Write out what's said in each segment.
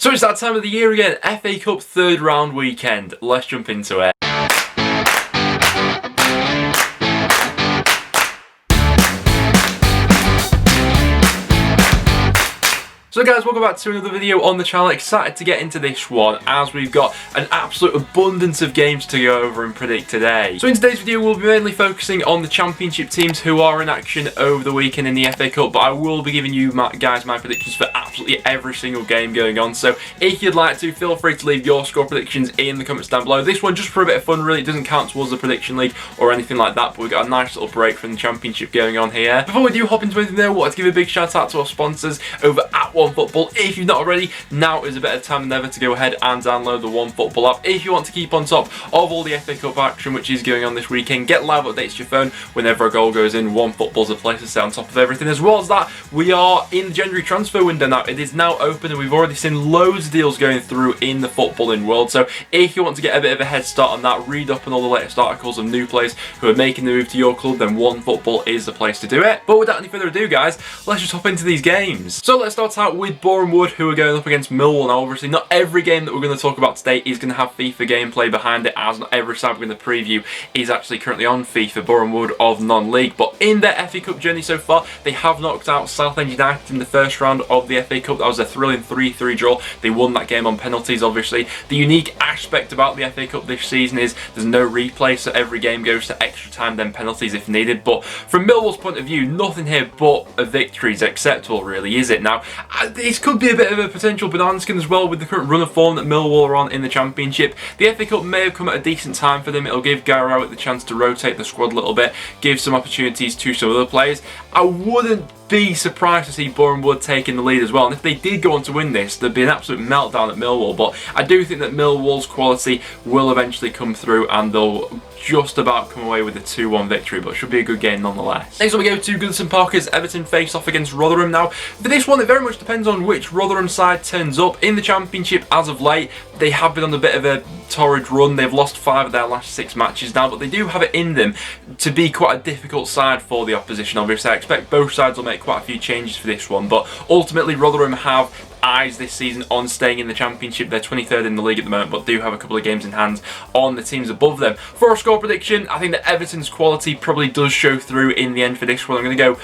So it's that time of the year again, FA Cup third round weekend. Let's jump into it. So guys, welcome back to another video on the channel. Excited to get into this one as we've got an absolute abundance of games to go over and predict today. So in today's video we'll be mainly focusing on the championship teams who are in action over the weekend in the FA Cup, but I will be giving you guys my predictions for absolutely every single game going on. So if you'd like to, feel free to leave your score predictions in the comments down below. This one just for a bit of fun really, it doesn't count towards the prediction league or anything like that, but we've got a nice little break from the championship going on here. Before we do hop into anything there, I wanted to give a big shout out to our sponsors over at OneFootball. If you've not already, now is a better time than ever to go ahead and download the OneFootball app. If you want to keep on top of all the FA Cup action which is going on this weekend, get live updates to your phone whenever a goal goes in. OneFootball's a place to stay on top of everything. As well as that, we are in the January transfer window now. It is now open and we've already seen loads of deals going through in the footballing world. So if you want to get a bit of a head start on that, read up on all the latest articles of new players who are making the move to your club, then OneFootball is the place to do it. But without any further ado guys, let's just hop into these games. So let's start out with Boreham, who are going up against Millwall. Now obviously not every game that we're going to talk about today is going to have FIFA gameplay behind it, as not every side we're going to preview is actually currently on FIFA. Boreham of non-league, but in their FA Cup journey so far they have knocked out Southend United in the first round of the FA Cup. That was a thrilling 3-3 draw. They won that game on penalties. Obviously the unique aspect about the FA Cup this season is there's no replay, so every game goes to extra time then penalties if needed. But from Millwall's point of view, nothing here but a victory is acceptable really, is it? Now this could be a bit of a potential banana skin as well with the current run of form that Millwall are on in the Championship. The FA Cup may have come at a decent time for them. It'll give Gary Rowett the chance to rotate the squad a little bit, give some opportunities to some other players. I wouldn't be surprised to see Boreham taking the lead as well, and if they did go on to win this, there'd be an absolute meltdown at Millwall. But I do think that Millwall's quality will eventually come through and they'll just about come away with a 2-1 victory, but should be a good game nonetheless. Next up we go to Goodison Parkers. Everton face off against Rotherham. Now for this one it very much depends on which Rotherham side turns up. In the Championship as of late they have been on a bit of a torrid run. They've lost 5 of their last 6 matches now, but they do have it in them to be quite a difficult side for the opposition. Obviously I expect both sides will make quite a few changes for this one, but ultimately Rotherham have eyes this season on staying in the Championship. They're 23rd in the league at the moment, but do have a couple of games in hand on the teams above them. For a score prediction, I think that Everton's quality probably does show through in the end for this one. I'm going to go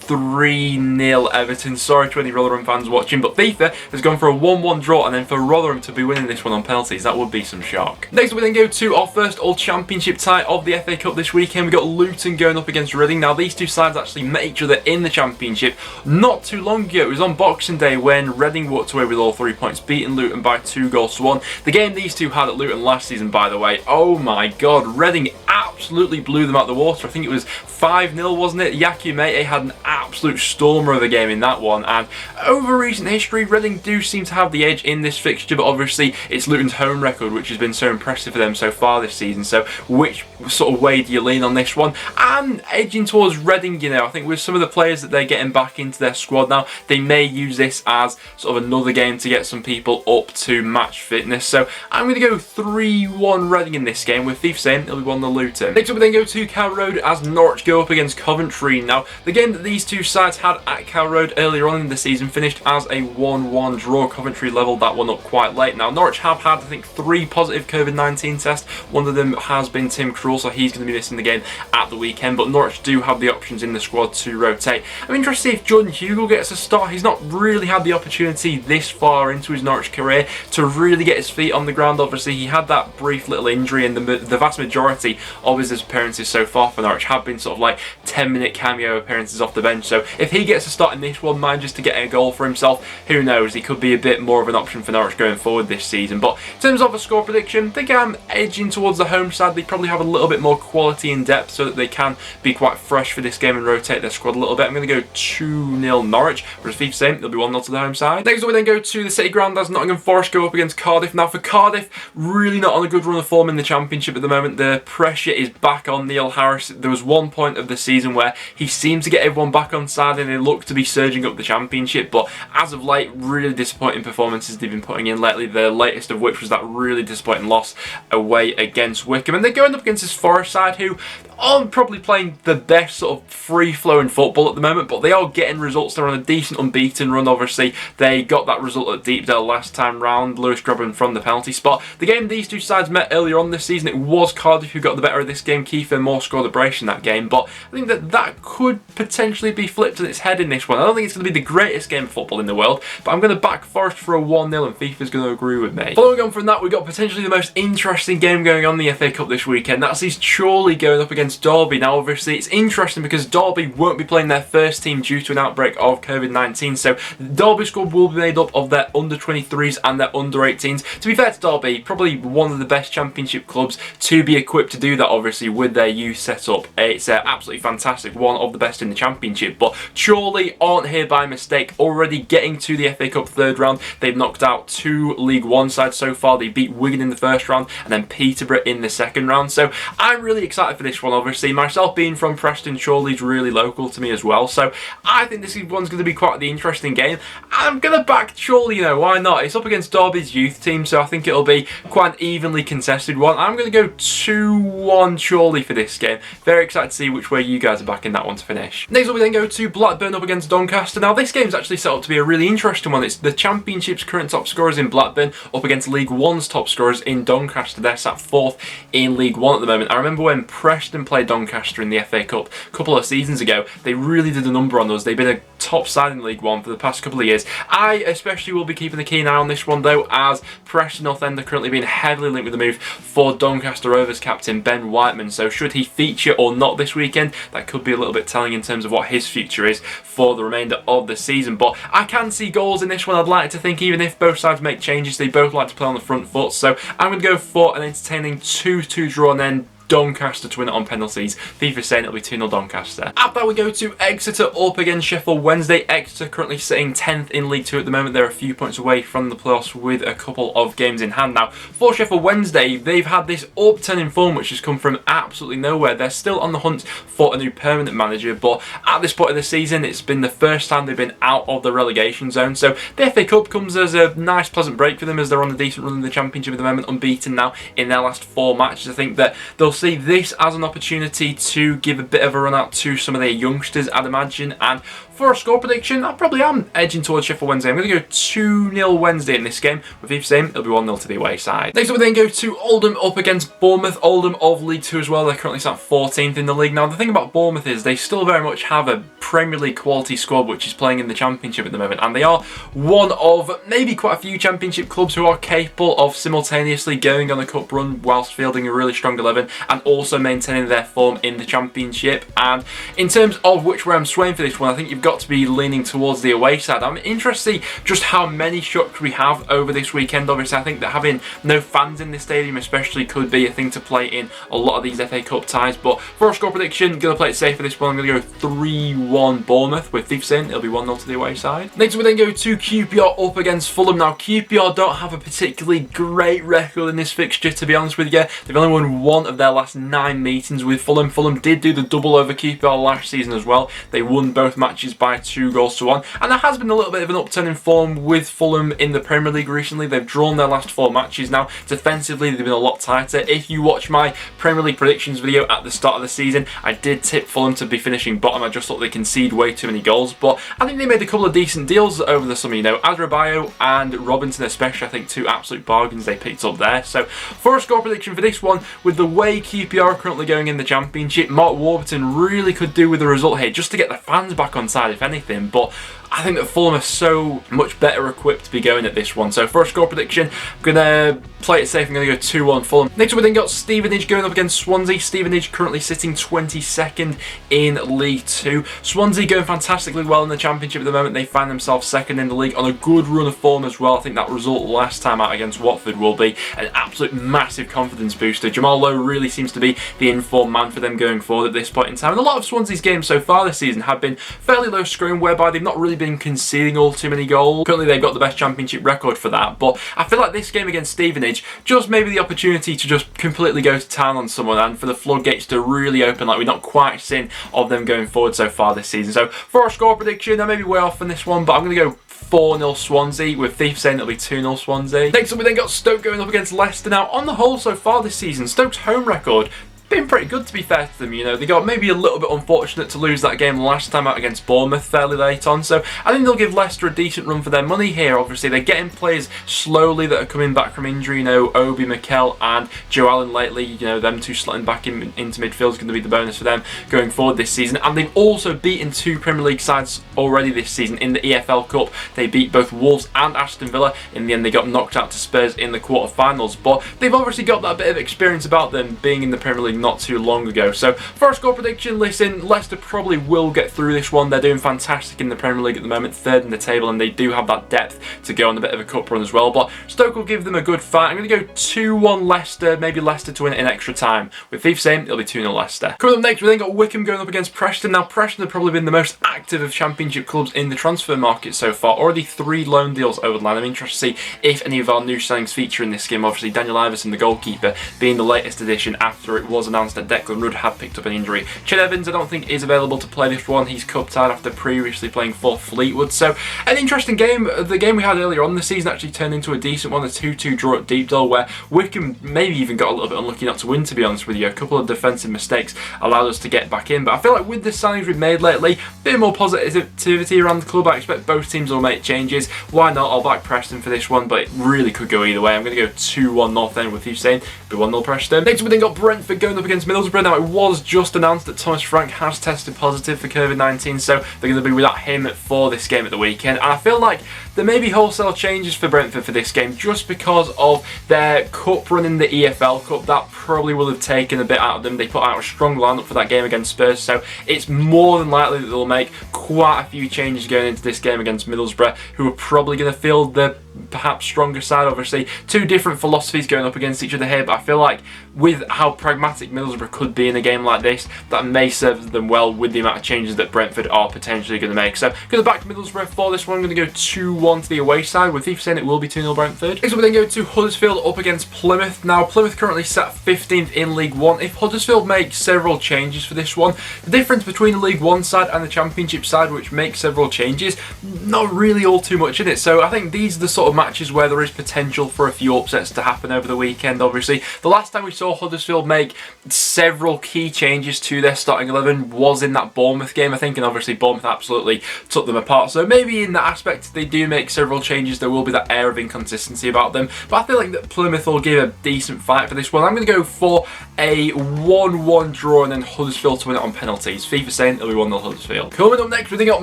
3-0 Everton. Sorry to any Rotherham fans watching, but FIFA has gone for a 1-1 draw, and then for Rotherham to be winning this one on penalties, that would be some shock. Next we then go to our first Old Championship tie of the FA Cup this weekend. We've got Luton going up against Reading. Now these two sides actually met each other in the Championship not too long ago. It was on Boxing Day when Reading walked away with all 3 points, beating Luton by 2-1. The game these two had at Luton last season, by the way, oh my god, Reading absolutely blew them out the water. I think it was 5-0, wasn't it? Yaku Mate had an absolute stormer of a game in that one, and over recent history Reading do seem to have the edge in this fixture, but obviously it's Luton's home record which has been so impressive for them so far this season. So which sort of way do you lean on this one? I'm edging towards Reading, you know. I think with some of the players that they're getting back into their squad now, they may use this as sort of another game to get some people up to match fitness. So I'm going to go 3-1 Reading in this game, with FIFA saying it'll be 1-0 Luton. Next up we then go to Carrow Road as Norwich go up against Coventry. Now the game that these two sides had at Carrow Road earlier on in the season finished as a 1-1 draw. Coventry levelled that one up quite late. Now Norwich have had I think 3 positive COVID-19 tests. One of them has been Tim Krul, so he's going to be missing the game at the weekend, but Norwich do have the options in the squad to rotate. I'm interested if Jordan Hugill gets a start. He's not really had the opportunity this far into his Norwich career to really get his feet on the ground. Obviously he had that brief little injury, and the vast majority of his appearances so far for Norwich have been sort of like 10-minute cameo appearances off the bench. So if he gets a start in this one, mind just to get a goal for himself, who knows, he could be a bit more of an option for Norwich going forward this season. But in terms of a score prediction, I think I'm edging towards the home side. They probably have a little bit more quality and depth so that they can be quite fresh for this game and rotate their squad a little bit. I'm going to go 2-0 Norwich, whereas FIFA saying it'll be 1-0 to the home side. Next up we then go to the City Ground as Nottingham Forest go up against Cardiff. Now for Cardiff, really not on a good run of form in the Championship at the moment. The pressure is back on Neil Harris. There was one point of the season where he seemed to get everyone back on on side and they look to be surging up the Championship, but as of late, really disappointing performances they've been putting in lately, the latest of which was that really disappointing loss away against Wycombe. And they're going up against this Forest side who aren't probably playing the best sort of free-flowing football at the moment, but they are getting results. They're on a decent unbeaten run, obviously. They got that result at Deepdale last time round, Lewis Grobban from the penalty spot. The game these two sides met earlier on this season, it was Cardiff who got the better of this game. Kiefer Moore scored the brace in that game, but I think that could potentially be flipped on its head in this one. I don't think it's going to be the greatest game of football in the world, but I'm going to back Forest for a 1-0 and FIFA's going to agree with me. Following on from that, we've got potentially the most interesting game going on in the FA Cup this weekend. That sees Chorley going up against Derby. Now obviously it's interesting because Derby won't be playing their first team due to an outbreak of COVID-19, so the Derby squad will be made up of their under-23s and their under-18s. To be fair to Derby, probably one of the best Championship clubs to be equipped to do that, obviously, with their youth setup. It's absolutely fantastic, one of the best in the Championship. But Chorley aren't here by mistake, already getting to the FA Cup third round. They've knocked out 2 League One sides so far. They beat Wigan in the first round and then Peterborough in the second round. So I'm really excited for this one, obviously. Myself being from Preston, Chorley's really local to me as well. So I think this one's going to be quite the interesting game. I'm going to back Chorley, why not? It's up against Derby's youth team, so I think it'll be quite an evenly contested one. I'm going to go 2-1 Chorley for this game. Very excited to see which way you guys are backing that one to finish. Next up we then go to Blackburn up against Doncaster. Now this game's actually set up to be a really interesting one. It's the Championship's current top scorers in Blackburn up against League One's top scorers in Doncaster. They're sat 4th in League One at the moment. I remember when Preston played Doncaster in the FA Cup a couple of seasons ago, they really did a number on us. They've been a top side in League One for the past couple of years. I especially will be keeping a keen eye on this one though, as Preston North End are currently being heavily linked with the move for Doncaster Rovers captain Ben Whiteman. So should he feature or not this weekend, that could be a little bit telling in terms of what his future is for the remainder of the season. But I can see goals in this one. I'd like to think, even if both sides make changes, they both like to play on the front foot. So I'm going to go for an entertaining 2-2 draw and then Doncaster to win it on penalties. FIFA saying it'll be 2-0 Doncaster. After that we go to Exeter up against Sheffield Wednesday. Exeter currently sitting 10th in League 2 at the moment. They're a few points away from the playoffs with a couple of games in hand. Now for Sheffield Wednesday, they've had this upturn in form which has come from absolutely nowhere. They're still on the hunt for a new permanent manager, but at this point of the season it's been the first time they've been out of the relegation zone. So the FA Cup comes as a nice pleasant break for them, as they're on a decent run in the Championship at the moment, unbeaten now in their last 4 matches. I think that they'll see this as an opportunity to give a bit of a run out to some of their youngsters, I'd imagine. And for a score prediction, I probably am edging towards Sheffield Wednesday. I'm going to go 2-0 Wednesday in this game, with FIFA saying it'll be 1-0 to the away side. Next up we then go to Oldham up against Bournemouth. Oldham of League 2 as well. They're currently sat 14th in the league. Now the thing about Bournemouth is they still very much have a Premier League quality squad which is playing in the Championship at the moment, and they are one of maybe quite a few Championship clubs who are capable of simultaneously going on a cup run whilst fielding a really strong 11 and also maintaining their form in the Championship. And in terms of which way I'm swaying for this one, I think you've got to be leaning towards the away side. I'm interested to see just how many shocks we have over this weekend. Obviously I think that having no fans in the stadium especially could be a thing to play in a lot of these FA Cup ties. But for a score prediction, going to play it safe for this one. I'm going to go 3-1 Bournemouth, with FIFA saying it'll be 1-0 to the away side. Next we then go to QPR up against Fulham. Now QPR don't have a particularly great record in this fixture, to be honest with you. They've only won 1 of their last 9 meetings with Fulham. Fulham did do the double over QPR last season as well. They won both matches by 2-1, and there has been a little bit of an upturn in form with Fulham in the Premier League recently. They've drawn their last 4 matches now. Defensively they've been a lot tighter. If you watch my Premier League predictions video at the start of the season, I did tip Fulham to be finishing bottom. I just thought they concede way too many goals, but I think they made a couple of decent deals over the summer. Adrabayo and Robinson especially, I think 2 absolute bargains they picked up there. So for a score prediction for this one, with the way QPR are currently going in the Championship, Mark Warburton really could do with a result here just to get the fans back on side if anything. But I think that Fulham are so much better equipped to be going at this one. So for a score prediction, I'm going to play it safe. I'm going to go 2-1 Fulham. Next up we then got Stevenage going up against Swansea. Stevenage currently sitting 22nd in League 2. Swansea going fantastically well in the Championship at the moment. They find themselves 2nd in the league on a good run of form as well. I think that result last time out against Watford will be an absolute massive confidence booster. Jamal Lowe really seems to be the informed man for them going forward at this point in time. And a lot of Swansea's games so far this season have been fairly low scoring, whereby they've not really been conceding all too many goals. Currently they've got the best Championship record for that, but I feel like this game against Stevenage Stevenage, just maybe the opportunity to just completely go to town on someone and for the floodgates to really open like we've not quite seen of them going forward so far this season. So for a score prediction, I may be way off on this one, but I'm going to go 4-0 Swansea, with Thief saying it'll be 2-0 Swansea. Next up we then got Stoke going up against Leicester. Now on the whole so far this season, Stoke's home record been pretty good, to be fair to them. You know, they got maybe a little bit unfortunate to lose that game last time out against Bournemouth fairly late on, so I think they'll give Leicester a decent run for their money here. Obviously they're getting players slowly that are coming back from injury, you know, Obi Mikel and Joe Allen lately, you know, them two slotting back into midfield is going to be the bonus for them going forward this season. And they've also beaten two Premier League sides already this season in the EFL Cup. They beat both Wolves and Aston Villa. In the end they got knocked out to Spurs in the quarter-finals, but they've obviously got that bit of experience about them being in the Premier League not too long ago. So for a score prediction, listen, Leicester probably will get through this one. They're doing fantastic in the Premier League at the moment, third in the table, and they do have that depth to go on a bit of a cup run as well. But Stoke will give them a good fight. I'm going to go 2-1 Leicester, maybe Leicester to win it in extra time. With Thief saying it'll be 2-0 Leicester. Coming up next, we then got Wycombe going up against Preston. Now Preston have probably been the most active of Championship clubs in the transfer market so far. Already 3 loan deals over the line. I'm interested to see if any of our new signings feature in this game. Obviously Daniel Iverson, the goalkeeper, being the latest addition after it was announced that Declan Rudd had picked up an injury. Ched Evans I don't think is available to play this one. He's cup tied after previously playing for Fleetwood. So an interesting game. The game we had earlier on the season actually turned into a decent one, a 2-2 draw at Deepdale, where Wycombe maybe even got a little bit unlucky not to win, to be honest with you. A couple of defensive mistakes allowed us to get back in, but I feel like with the signings we've made lately, a bit more positivity around the club. I expect both teams will make changes. Why not? I'll back Preston for this one, but it really could go either way. I'm going to go 2-1 North End with you saying it'll be 1-0 Preston. Next we then got Brentford going up against Middlesbrough. Now it was just announced that Thomas Frank has tested positive for COVID-19, so they're going to be without him for this game at the weekend. And I feel like there may be wholesale changes for Brentford for this game just because of their cup run in the EFL Cup. That probably will have taken a bit out of them. They put out a strong lineup for that game against Spurs, so it's more than likely that they'll make quite a few changes going into this game against Middlesbrough, who are probably going to field the perhaps stronger side. Obviously two different philosophies going up against each other here, but I feel like with how pragmatic Middlesbrough could be in a game like this, that may serve them well with the amount of changes that Brentford are potentially going to make. So going to back Middlesbrough for this one. I'm going to go 2-1 to the away side, with Thief saying it will be 2-0 Brentford. Next up we then go to Huddersfield up against Plymouth. Now Plymouth currently sat 15th in League One. If Huddersfield make several changes for this one, the difference between the League One side and the Championship side, which makes several changes, not really all too much in it. So I think these are the sort of matches where there is potential for a few upsets to happen over the weekend. Obviously the last time we saw Huddersfield make several key changes to their starting 11 was in that Bournemouth game, I think, and obviously Bournemouth absolutely took them apart. So maybe in that aspect they do make several changes, there will be that air of inconsistency about them, but I feel like that Plymouth will give a decent fight for this one. I'm going to go for a 1-1 draw and then Huddersfield to win it on penalties. FIFA saying it'll be 1-0 Huddersfield. Coming up next, we then got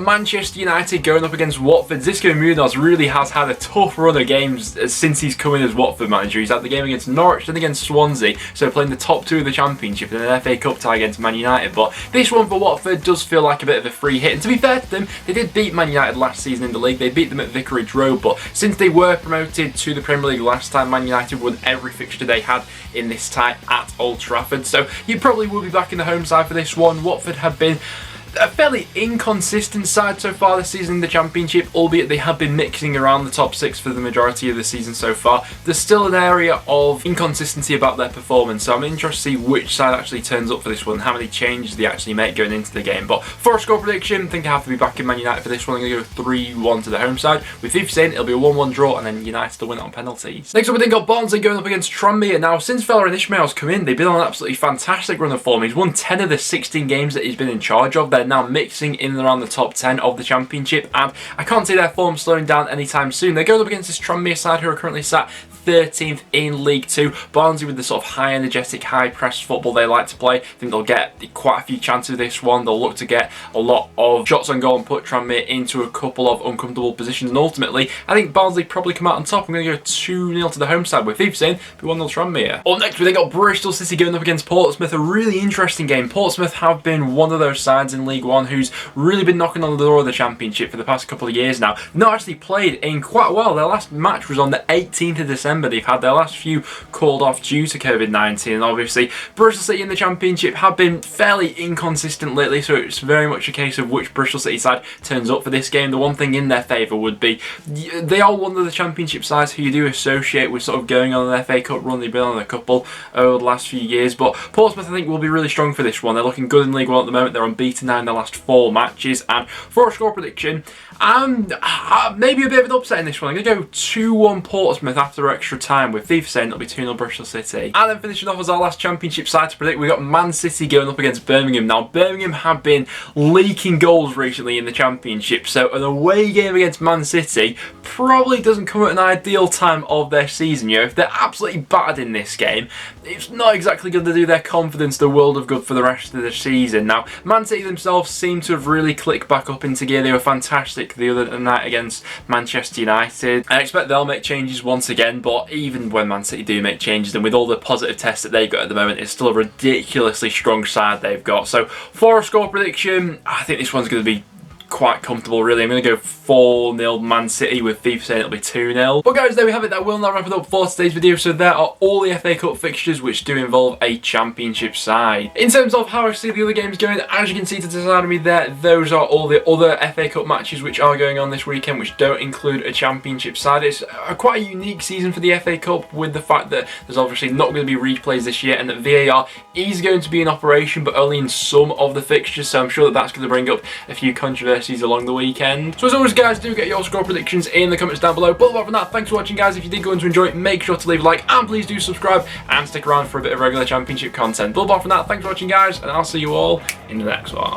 Manchester United going up against Watford. Xisco Munoz really has had a tough run of games since he's come in as Watford manager. He's had the game against Norwich, then against Swansea, so playing the top 2 of the Championship, and an FA Cup tie against Man United. But this one for Watford does feel like a bit of a free hit, and to be fair to them, they did beat Man United last season in the league. They beat them at Vicarage Road, but since they were promoted to the Premier League last time, Man United won every fixture they had in this tie at Old Trafford. So you probably will be back in the home side for this one. Watford have been a fairly inconsistent side so far this season in the Championship, albeit they have been mixing around the top 6 for the majority of the season so far. There's still an area of inconsistency about their performance, so I'm interested to see which side actually turns up for this one, how many changes they actually make going into the game. But for a score prediction, I think I have to be back in Man United for this one. I'm going to go 3-1 to the home side, with Thief saying it'll be a 1-1 draw and then United to win it on penalties. Next up we then got Barnsley going up against Tranmere. Now since Valérien Ismaël's come in, they've been on an absolutely fantastic run of form. He's won 10 of the 16 games that he's been in charge of. They're now mixing in and around the top 10 of the Championship, and I can't see their form slowing down anytime soon. They're going up against this Tranmere side who are currently sat 13th in League 2. Barnsley with the sort of high energetic, high press football they like to play. I think they'll get quite a few chances with this one. They'll look to get a lot of shots on goal and put Tranmere into a couple of uncomfortable positions, and ultimately I think Barnsley probably come out on top. I'm going to go 2-0 to the home side, with Thief saying it'll be 1-0 Tranmere. Up next we then got Bristol City going up against Portsmouth. A really interesting game. Portsmouth have been one of those sides in League One, who's really been knocking on the door of the Championship for the past couple of years now. Not actually played in quite a while. Their last match was on the 18th of December. They've had their last few called off due to COVID-19, and obviously Bristol City in the Championship have been fairly inconsistent lately, so it's very much a case of which Bristol City side turns up for this game. The one thing in their favour would be they are one of the Championship sides who you do associate with sort of going on an FA Cup run. They've been on a couple over the last few years, but Portsmouth I think will be really strong for this one. They're looking good in League One at the moment. They're unbeaten now in their last 4 matches, and for a score prediction, maybe a bit of an upset in this one. I'm going to go 2-1 Portsmouth after extra time, with FIFA saying it'll be 2-0 Bristol City. And then finishing off as our last Championship side to predict, we've got Man City going up against Birmingham. Now, Birmingham have been leaking goals recently in the Championship, so an away game against Man City probably doesn't come at an ideal time of their season. You know, if they're absolutely battered in this game, it's not exactly going to do their confidence the world of good for the rest of the season. Now, Man City themselves seem to have really clicked back up into gear. They were fantastic the other night against Manchester United. I expect they'll make changes once again, but even when Man City do make changes, and with all the positive tests that they've got at the moment, it's still a ridiculously strong side they've got. So for a score prediction, I think this one's going to be quite comfortable really. I'm going to go 4-0 Man City, with FIFA saying it'll be 2-0. But guys, there we have it. That will now wrap it up for today's video. So there are all the FA Cup fixtures which do involve a Championship side. In terms of how I see the other games going, as you can see to the side of me there, those are all the other FA Cup matches which are going on this weekend, which don't include a Championship side. It's quite a unique season for the FA Cup, with the fact that there's obviously not going to be replays this year, and that VAR is going to be in operation, but only in some of the fixtures. So I'm sure that that's going to bring up a few controversies along the weekend. So as always guys, do get your score predictions in the comments down below. But apart from that, thanks for watching guys. If you did go on to enjoy it, make sure to leave a like, and please do subscribe and stick around for a bit of regular Championship content. But apart from that, thanks for watching guys, and I'll see you all in the next one.